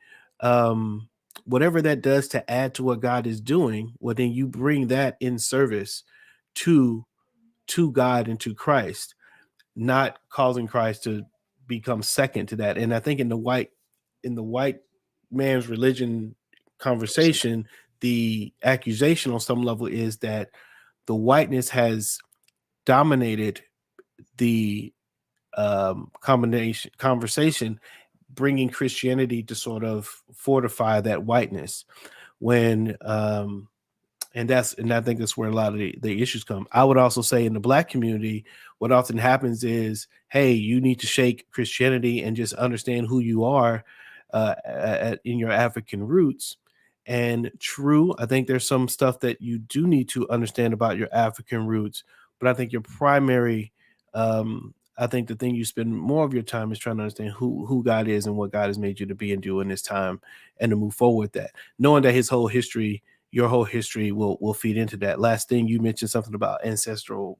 whatever that does to add to what God is doing, well, then you bring that in service to God and to Christ, not causing Christ to become second to that. And I think in the white man's religion conversation, the accusation on some level is that the whiteness has dominated the conversation, bringing Christianity to sort of fortify that whiteness. When and I think that's where a lot of the issues come. I would also say in the Black community, what often happens is, hey, you need to shake Christianity and just understand who you are in your African roots. And true, I think there's some stuff that you do need to understand about your African roots, but I think your primary, I think the thing you spend more of your time is trying to understand who God is and what God has made you to be and do in this time, and to move forward with that, knowing that his whole history, your whole history will feed into that. Last thing, you mentioned something about ancestral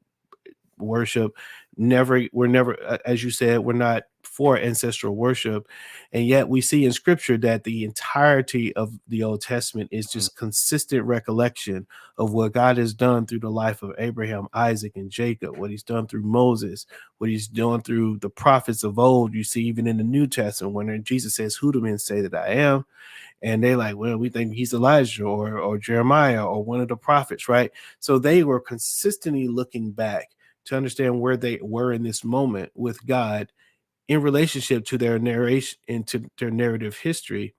worship. We're never, as you said, we're not for ancestral worship, and yet we see in scripture that the entirety of the Old Testament is just consistent recollection of what God has done through the life of Abraham, Isaac, and Jacob, what he's done through Moses, what he's done through the prophets of old. You see even in the New Testament when Jesus says, "Who do men say that I am?" And they like, well, we think he's Elijah or Jeremiah or one of the prophets, right? So they were consistently looking back to understand where they were in this moment with God in relationship to their narration, into their narrative history.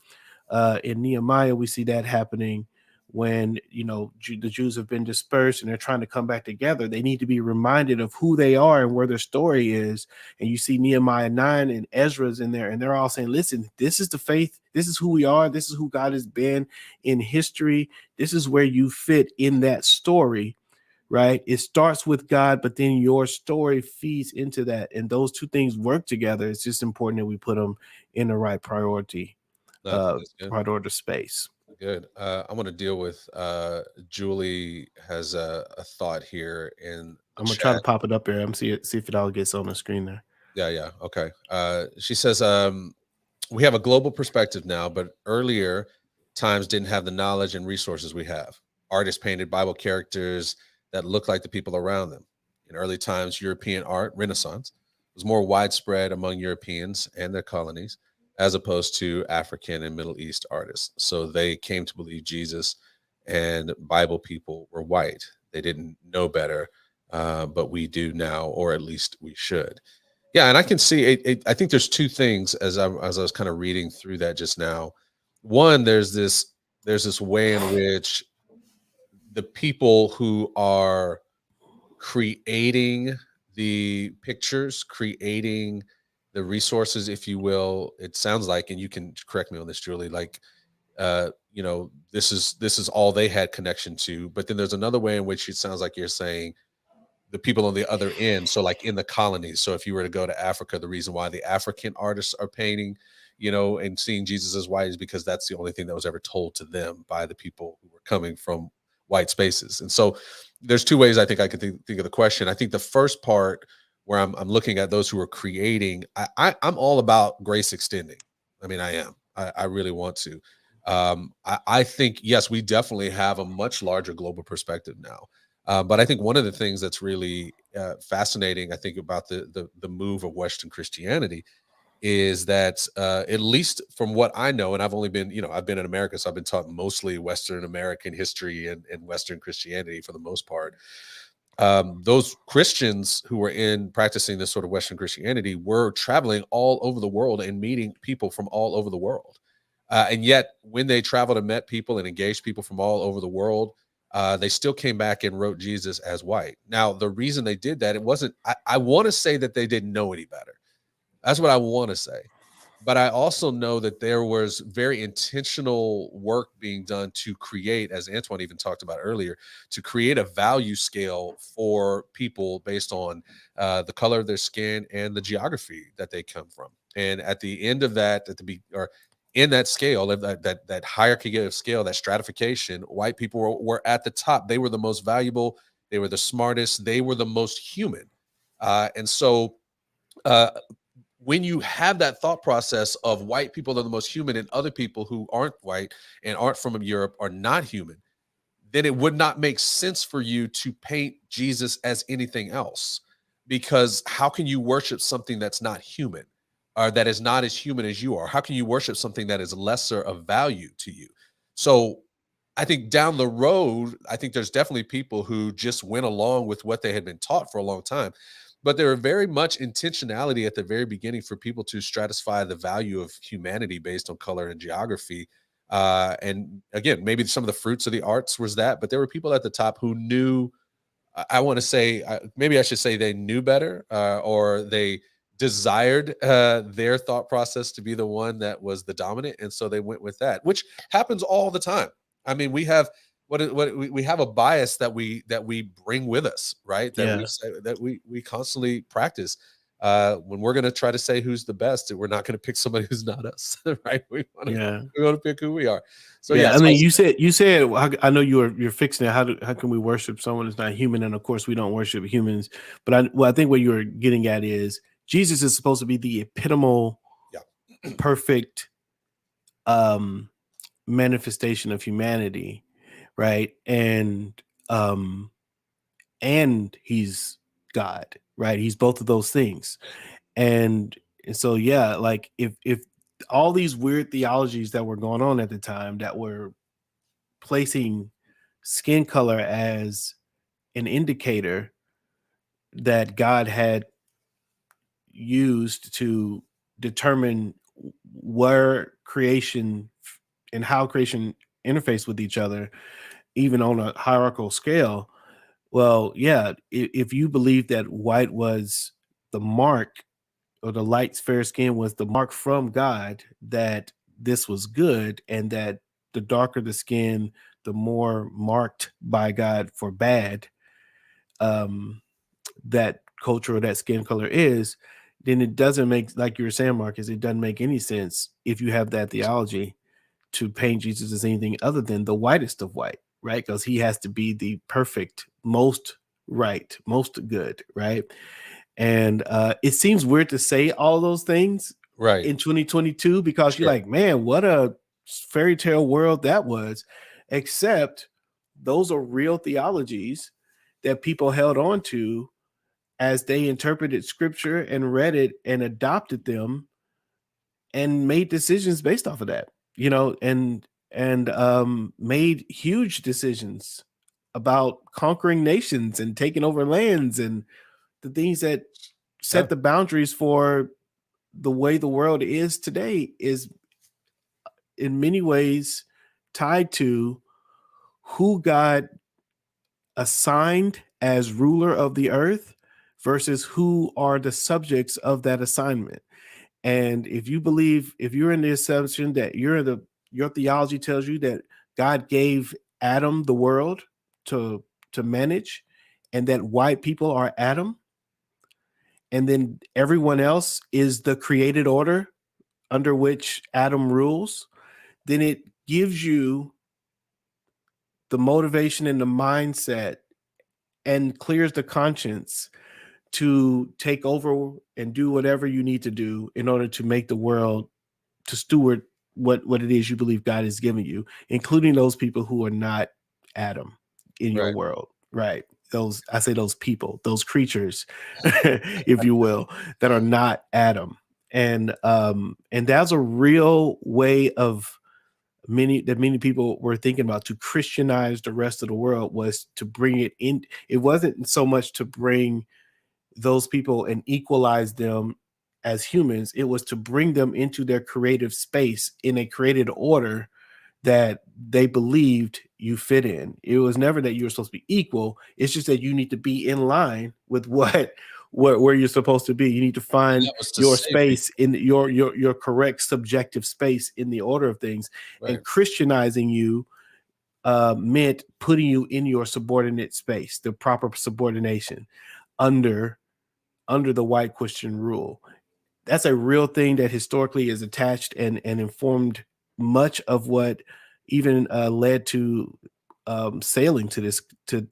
In Nehemiah, we see that happening when, the Jews have been dispersed and they're trying to come back together. They need to be reminded of who they are and where their story is. And you see Nehemiah 9 and Ezra's in there, and they're all saying, listen, this is the faith. This is who we are. This is who God has been in history. This is where you fit in that story, right? It starts with God, but then your story feeds into that. And those two things work together. It's just important that we put them in the right priority. Right order space. Good. I want to deal with Julie has a thought here in the I'm gonna chat. try to pop it up here. I'm see if it all gets on the screen there. Yeah. Okay. She says, we have a global perspective now, but earlier times didn't have the knowledge and resources we have. Artists painted Bible characters that looked like the people around them. In early times, European art, Renaissance, was more widespread among Europeans and their colonies, as opposed to African and Middle East artists. So they came to believe Jesus and Bible people were white. They didn't know better, but we do now, or at least we should. Yeah, and I can see it. I think there's two things as I was kind of reading through that just now. One, there's this way in which the people who are creating the pictures, creating the resources, if you will, it sounds like, and you can correct me on this, Julie, like this is all they had connection to. But then there's another way in which it sounds like you're saying the people on the other end, so like in the colonies. So if you were to go to Africa, the reason why the African artists are painting, and seeing Jesus as white is because that's the only thing that was ever told to them by the people who were coming from white spaces. And so there's two ways I think I could think of the question. I think the first part where I'm looking at those who are creating, I'm all about grace extending. I mean, I am. I really want to. I think, yes, we definitely have a much larger global perspective now. But I think one of the things that's really fascinating, I think, about the move of Western Christianity is that, at least from what I know, and I've only been, I've been in America, so I've been taught mostly Western American history and Western Christianity for the most part. Those Christians who were in practicing this sort of Western Christianity were traveling all over the world and meeting people from all over the world. And yet, when they traveled and met people and engaged people from all over the world, they still came back and wrote Jesus as white. Now, the reason they did that, it wasn't, I want to say that they didn't know any better. That's what I want to say. But I also know that there was very intentional work being done to create, as Antoine even talked about earlier, to create a value scale for people based on the color of their skin and the geography that they come from. And at the end of that, in that scale, that hierarchy of scale, that stratification, white people were at the top. They were the most valuable. They were the smartest. They were the most human. And so when you have that thought process of white people are the most human and other people who aren't white and aren't from Europe are not human, then it would not make sense for you to paint Jesus as anything else. Because how can you worship something that's not human, or that is not as human as you are? How can you worship something that is lesser of value to you? So I think down the road, I think there's definitely people who just went along with what they had been taught for a long time. But there are very much intentionality at the very beginning for people to stratify the value of humanity based on color and geography. And again, maybe some of the fruits of the arts was that, but there were people at the top who knew, I want to say, maybe I should say they knew better, or they desired their thought process to be the one that was the dominant. And so they went with that, which happens all the time. I mean, we have we have a bias that we bring with us, right? That we say, that we constantly practice. When we're going to try to say who's the best, we're not going to pick somebody who's not us, right? We want to pick who we are. So I mean, you said I know you're fixing it. How can we worship someone who's not human? And of course, we don't worship humans. But I think what you're getting at is Jesus is supposed to be the epitomal, perfect manifestation of humanity, right? And he's God, right? He's both of those things. And so like if all these weird theologies that were going on at the time that were placing skin color as an indicator that God had used to determine where creation and how creation interface with each other, even on a hierarchical scale. Well, if you believe that white was the mark, or the light fair skin was the mark from God, that this was good, and that the darker the skin, the more marked by God for bad that culture or that skin color is, then it doesn't make, like you were saying, Marcus, it doesn't make any sense if you have that theology to paint Jesus as anything other than the whitest of white, right? Because he has to be the perfect, most right, most good, right? And it seems weird to say all those things in 2022, because you're like, man, what a fairy tale world that was. Except those are real theologies that people held on to as they interpreted scripture and read it and adopted them and made decisions based off of that, and made huge decisions about conquering nations and taking over lands and the things that set the boundaries for the way the world is today is in many ways tied to who God assigned as ruler of the earth versus who are the subjects of that assignment. And if you're in the assumption that your theology tells you that God gave Adam the world to manage, and that white people are Adam, and then everyone else is the created order under which Adam rules, then it gives you the motivation and the mindset and clears the conscience to take over and do whatever you need to do in order to make the world, to steward what it is you believe God has given you, including those people who are not Adam in your world, right? Those people, those creatures, if you will, that are not Adam. And that's a real way of many people were thinking about to Christianize the rest of the world, was to bring it in. It wasn't so much to bring those people and equalize them as humans. It was to bring them into their creative space in a created order that they believed you fit in. It was never that you were supposed to be equal. It's just that you need to be in line with where you're supposed to be. You need to find your space in your correct subjective space in the order of things. And Christianizing you meant putting you in your subordinate space, the proper subordination under the white Christian rule. That's a real thing that historically is attached and informed much of what even led to sailing to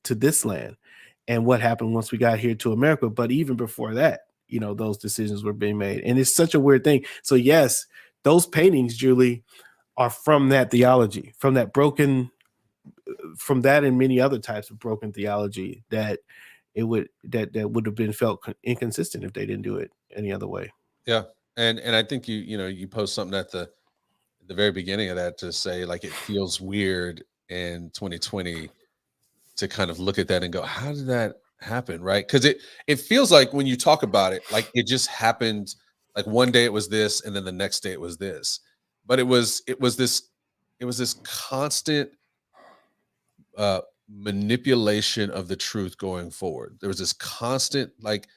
this land, and what happened once we got here to America. But even before that, those decisions were being made. And it's such a weird thing. So yes, those paintings, Julie, are from that theology, from that and many other types of broken theology that would have been felt inconsistent if they didn't do it any other way. Yeah. And I think you post something at the very beginning of that to say, like, it feels weird in 2020 to kind of look at that and go, how did that happen? Right. Because it feels like when you talk about it, like it just happened, like one day it was this and then the next day it was this. But it was this constant manipulation of the truth going forward. There was this constant, like,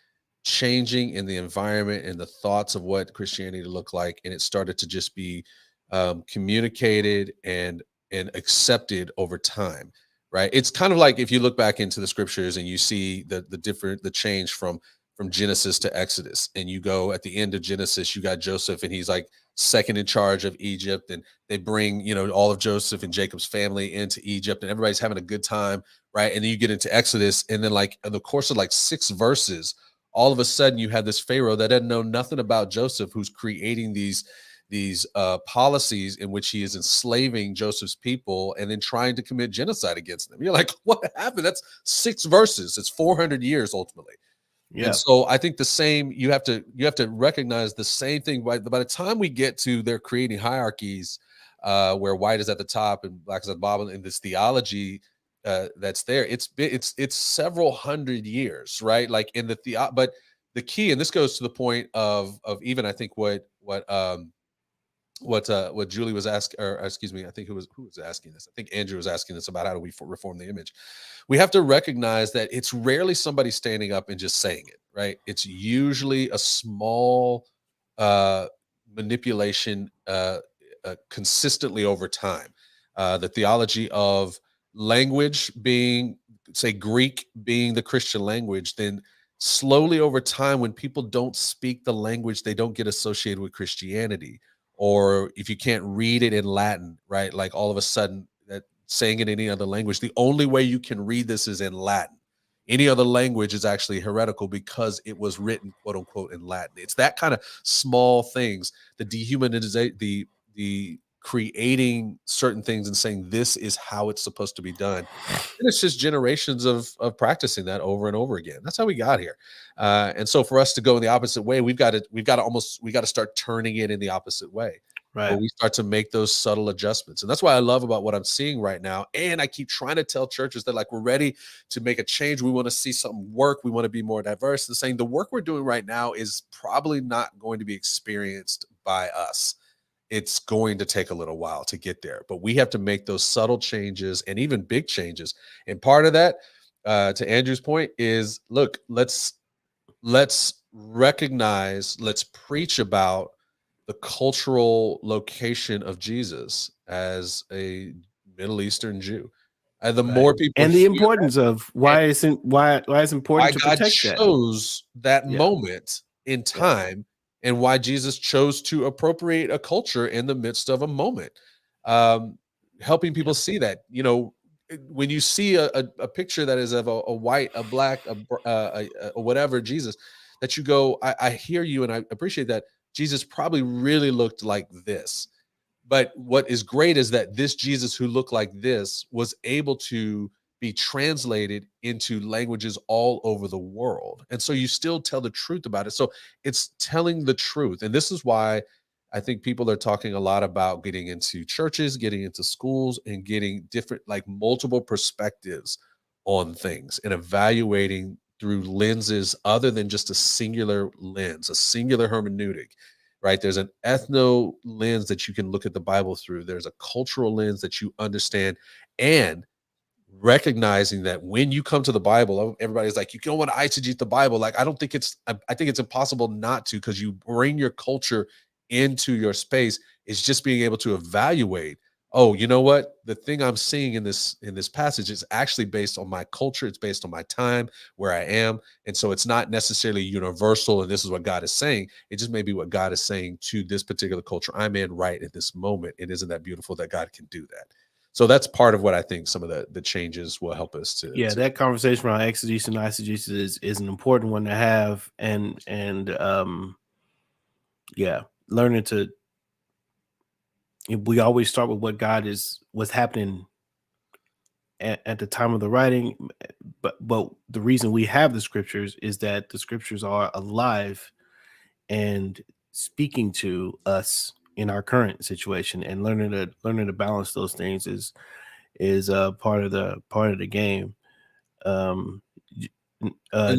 changing in the environment and the thoughts of what Christianity looked like, and it started to just be communicated and accepted over time. Right? It's kind of like if you look back into the scriptures and you see the change from Genesis to Exodus, and you go at the end of Genesis, you got Joseph, and he's like second in charge of Egypt, and they bring all of Joseph and Jacob's family into Egypt, and everybody's having a good time, right? And then you get into Exodus, and then, like, in the course of like 6 verses, all of a sudden you have this Pharaoh that doesn't know nothing about Joseph, who's creating these policies in which he is enslaving Joseph's people and then trying to commit genocide against them. You're like, what happened? That's 6 verses. It's 400 years ultimately. Yeah. And so I think the same, you have to recognize the same thing. By the time we get to they're creating hierarchies where white is at the top and black is at the bottom, and this theology that's there, it's several hundred years, right? Like in but the key, and this goes to the point of even, I think what Julie was asking, or excuse me, I think who was asking this? I think Andrew was asking this about how do we reform the image. We have to recognize that it's rarely somebody standing up and just saying it, right? It's usually a small manipulation consistently over time. The theology of language being, say, Greek being the Christian language, then slowly over time, when people don't speak the language, they don't get associated with Christianity. Or if you can't read it in Latin, right? Like all of a sudden, that saying it in any other language, the only way you can read this is in Latin. Any other language is actually heretical because it was written, quote unquote, in Latin. It's that kind of small things, the dehumanization, the creating certain things and saying this is how it's supposed to be done. And it's just generations of practicing that over and over again. That's how we got here. And so for us to go in the opposite way, we've got to start turning it in the opposite way. Right. Where we start to make those subtle adjustments. And that's why I love about what I'm seeing right now. And I keep trying to tell churches that, like, we're ready to make a change. We want to see something work. We want to be more diverse. And saying the work we're doing right now is probably not going to be experienced by us. It's going to take a little while to get there, but we have to make those subtle changes and even big changes. And part of that, to Andrew's point, is, look, let's recognize, let's preach about the cultural location of Jesus as a Middle Eastern Jew. And the more people, and the importance of why it's important to God protect chose that moment in time. And why Jesus chose to appropriate a culture in the midst of a moment, helping people see that, when you see a picture that is of a white, a black, a whatever Jesus, that you go, I hear you and I appreciate that. Jesus probably really looked like this. But what is great is that this Jesus who looked like this was able to be translated into languages all over the world. And so you still tell the truth about it. So it's telling the truth. And this is why I think people are talking a lot about getting into churches, getting into schools, and getting different, like, multiple perspectives on things and evaluating through lenses other than just a singular lens, a singular hermeneutic. Right? There's an ethno lens that you can look at the Bible through. There's a cultural lens that you understand, and recognizing that when you come to the Bible, everybody's like, you don't want to eisegete the Bible. Like, I think it's impossible not to, because you bring your culture into your space. It's just being able to evaluate, oh, you know what? The thing I'm seeing in this passage is actually based on my culture. It's based on my time, where I am. And so it's not necessarily universal, and this is what God is saying. It just may be what God is saying to this particular culture I'm in right at this moment. And isn't that beautiful that God can do that? So that's part of what I think some of the changes will help us to. Yeah, that conversation around exegesis and eisegesis is an important one to have, and learning to. We always start with what God what's happening at the time of the writing, but the reason we have the scriptures is that the scriptures are alive and speaking to us in our current situation, and learning to balance those things is part of the game.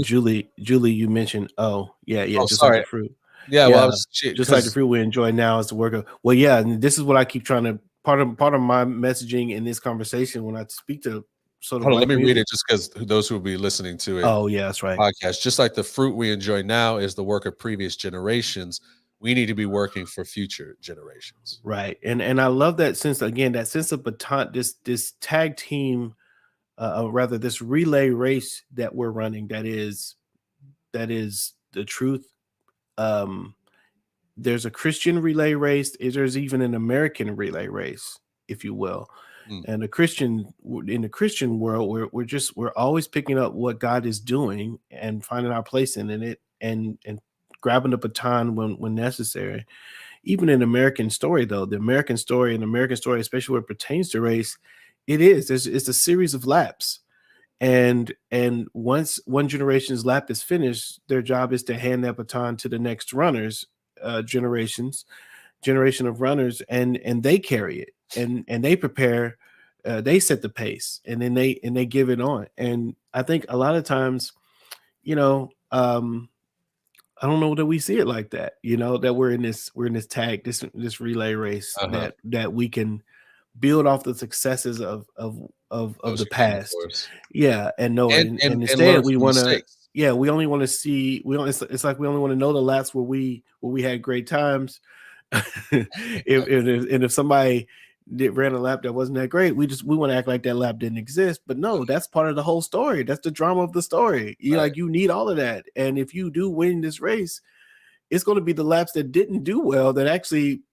Julie, you mentioned, just sorry. like the fruit. Yeah, well, I was just like the fruit we enjoy now is the work of. Well, yeah, and this is what I keep trying to. Part of my messaging in this conversation when I speak to sort of. Hold on, let me read it just because those who will be listening to it. Oh, yeah, that's right. Podcast, just like the fruit we enjoy now is the work of previous generations. We need to be working for future generations. Right, and I love that sense of baton. This tag team, rather this relay race that we're running. That is the truth. There's a Christian relay race. There's even an American relay race, if you will. And in the Christian world, we're always picking up what God is doing and finding our place in it, and grabbing the baton when necessary. Even in American story, though, the American story, especially where it pertains to race, it's a series of laps. And once one generation's lap is finished, their job is to hand that baton to the next runners, generation of runners, and they carry it, and they prepare, they set the pace, and then they give it on. And I think a lot of times, I don't know that we see it like that, that we're in this tag, this relay race, that we can build off the successes of the past. Yeah. And know it. And instead we want to, we only want to see, it's like we only want to know the laps where we had great times. If somebody ran a lap that wasn't that great, we want to act like that lap didn't exist. But no, that's part of the whole story. That's the drama of the story. You need all of that. And if you do win this race, it's going to be the laps that didn't do well that actually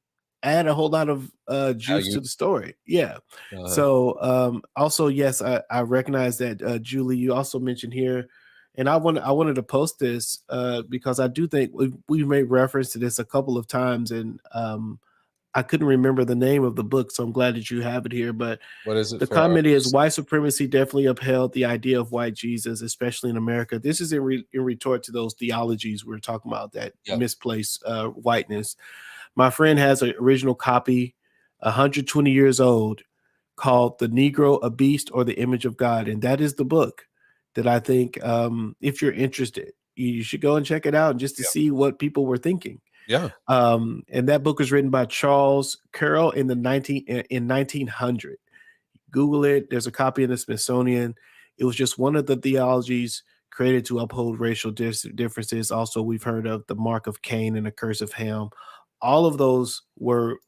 add a whole lot of juice to the story. Yeah. So also, yes, I recognize that, Julie, you also mentioned here, and I wanted to post this because I do think we made reference to this a couple of times, and I couldn't remember the name of the book, so I'm glad that you have it here. But what is it? The comment is, white supremacy definitely upheld the idea of white Jesus, especially in America. This is in retort to those theologies we were talking about that misplaced whiteness. My friend has an original copy, 120 years old, called The Negro, a Beast, or the Image of God. And that is the book that I think, if you're interested, you should go and check it out, just to see what people were thinking. Yeah. And that book was written by Charles Carroll in 1900. Google it. There's a copy in the Smithsonian. It was just one of the theologies created to uphold racial differences. Also, we've heard of the mark of Cain and the curse of Ham. All of those were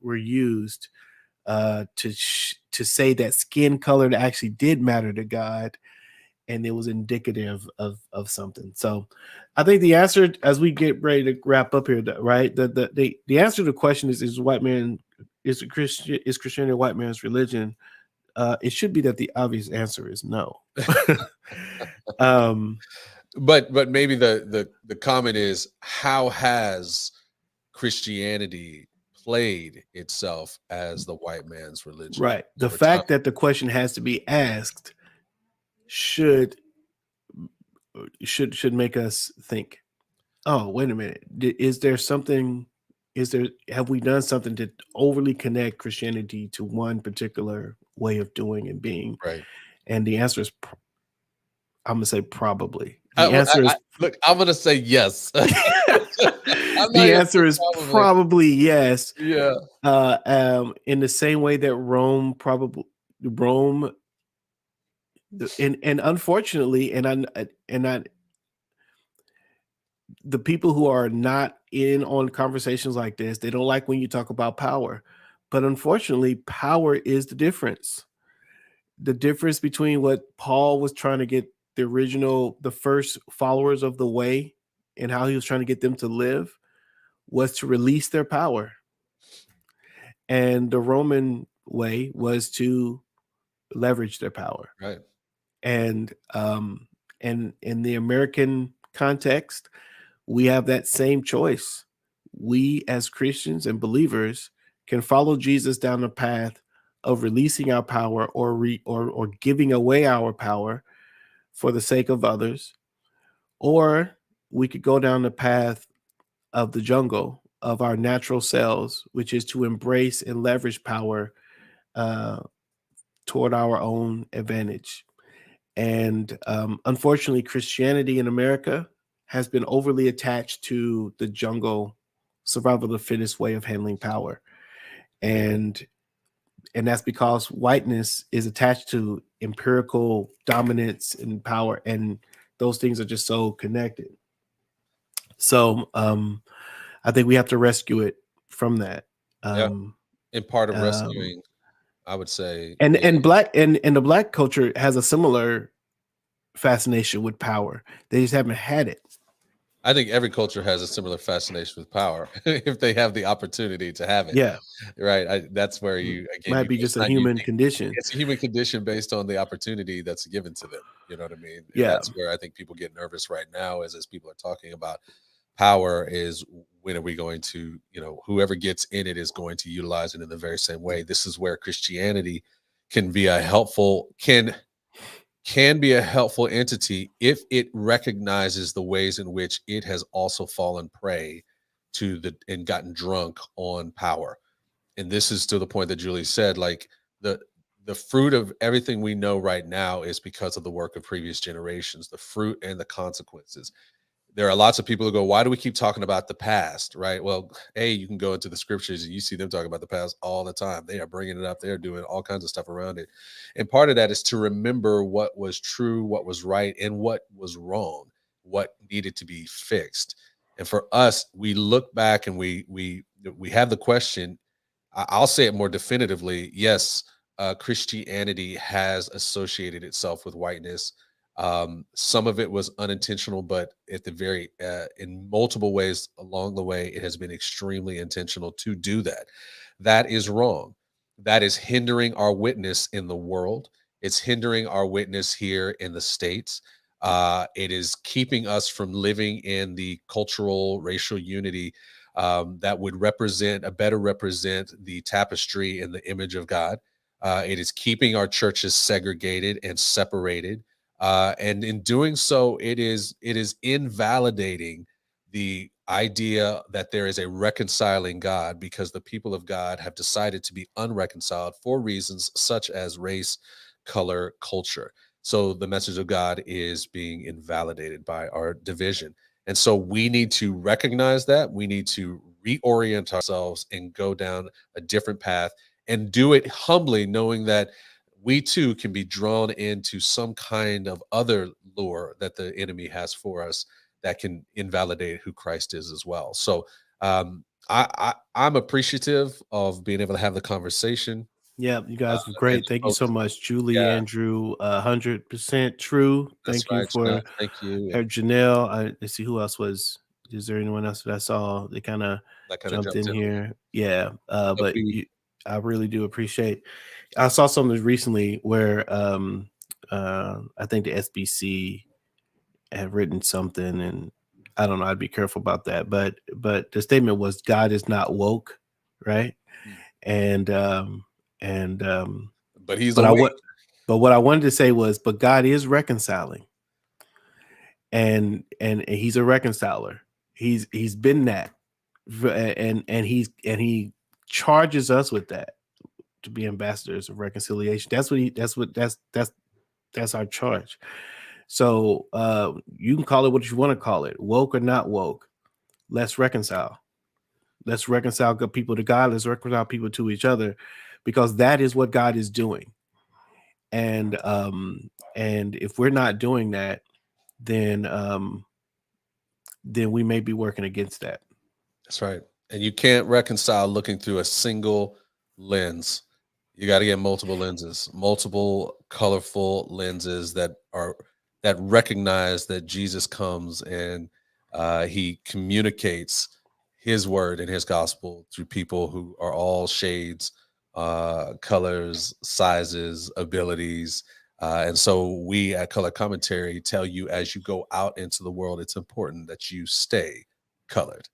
used to say that skin color actually did matter to God, and it was indicative of something. So I think the answer, as we get ready to wrap up here, right? The answer to the question is Christianity a white man's religion? It should be that the obvious answer is no. But maybe the comment is, how has Christianity played itself as the white man's religion? Right. The fact that the question has to be asked should make us think, oh, wait a minute. Have we done something to overly connect Christianity to one particular way of doing and being? Right. And the answer is, I'm going to say probably. The answer is, look, I'm going to say yes. The answer is probably yes. Yeah. In the same way that Rome, and unfortunately, the people who are not in on conversations like this, they don't like when you talk about power. But unfortunately, power is the difference. The difference between what Paul was trying to get the first followers of the way, and how he was trying to get them to live, was to release their power. And the Roman way was to leverage their power. Right. And in the American context, we have that same choice. We as Christians and believers can follow Jesus down the path of releasing our power or giving away our power for the sake of others, or we could go down the path of the jungle of our natural selves, which is to embrace and leverage power toward our own advantage. And unfortunately, Christianity in America has been overly attached to the jungle, survival of the fittest way of handling power. And that's because whiteness is attached to empirical dominance and power, and those things are just so connected. So I think we have to rescue it from that. And part of rescuing, I would say, and the Black culture has a similar fascination with power. They just haven't had it. I think every culture has a similar fascination with power if they have the opportunity to have it. Yeah. Right. That's where you might be just a human condition. It's a human condition based on the opportunity that's given to them. You know what I mean? And yeah. That's where I think people get nervous right now as people are talking about power is when are we going to, whoever gets in it is going to utilize it in the very same way. This is where Christianity can be a helpful, can be a helpful entity if it recognizes the ways in which it has also fallen prey to and gotten drunk on power. And this is to the point that Julie said, like the fruit of everything we know right now is because of the work of previous generations, the fruit and the consequences. There are lots of people who go, why do we keep talking about the past? Right. Well, you can go into the scriptures and you see them talking about the past all the time. They are bringing it up. They're doing all kinds of stuff around it. And part of that is to remember what was true, what was right, and what was wrong, what needed to be fixed. And for us, we look back and we have the question. I'll say it more definitively. Yes, Christianity has associated itself with whiteness. Some of it was unintentional, but at the very in multiple ways along the way, it has been extremely intentional to do that. That is wrong. That is hindering our witness in the world. It's hindering our witness here in the States. It is keeping us from living in the cultural, racial unity that would better represent the tapestry and the image of God. It is keeping our churches segregated and separated. And in doing so, it is invalidating the idea that there is a reconciling God, because the people of God have decided to be unreconciled for reasons such as race, color, culture. So the message of God is being invalidated by our division. And so we need to recognize that. We need to reorient ourselves and go down a different path and do it humbly, knowing that we too can be drawn into some kind of other lure that the enemy has for us that can invalidate who Christ is as well. So I'm appreciative of being able to have the conversation. Yeah, you guys were great. Thank you so much, Julie, Andrew. 100% true. Thank you for. Thank you, Janelle. Let's see who else was. Is there anyone else that I saw? They kind of jumped in here. Yeah, but I really do appreciate. I saw something recently where I think the SBC had written something, and I don't know. I'd be careful about that. But the statement was, God is not woke, right? And but he's but what I wanted to say was, but God is reconciling, and he's a reconciler. He's been that, and he charges us with that, to be ambassadors of reconciliation. That's our charge. So you can call it what you want to call it, woke or not woke. Let's reconcile. Let's reconcile good people to God. Let's reconcile people to each other, because that is what God is doing. And if we're not doing that, then we may be working against that. That's right. And you can't reconcile looking through a single lens. You got to get multiple lenses, multiple colorful lenses that recognize that Jesus comes and he communicates his word and his gospel through people who are all shades colors, sizes, abilities. And so we at Color Commentary tell you as you go out into the world, it's important that you stay colored.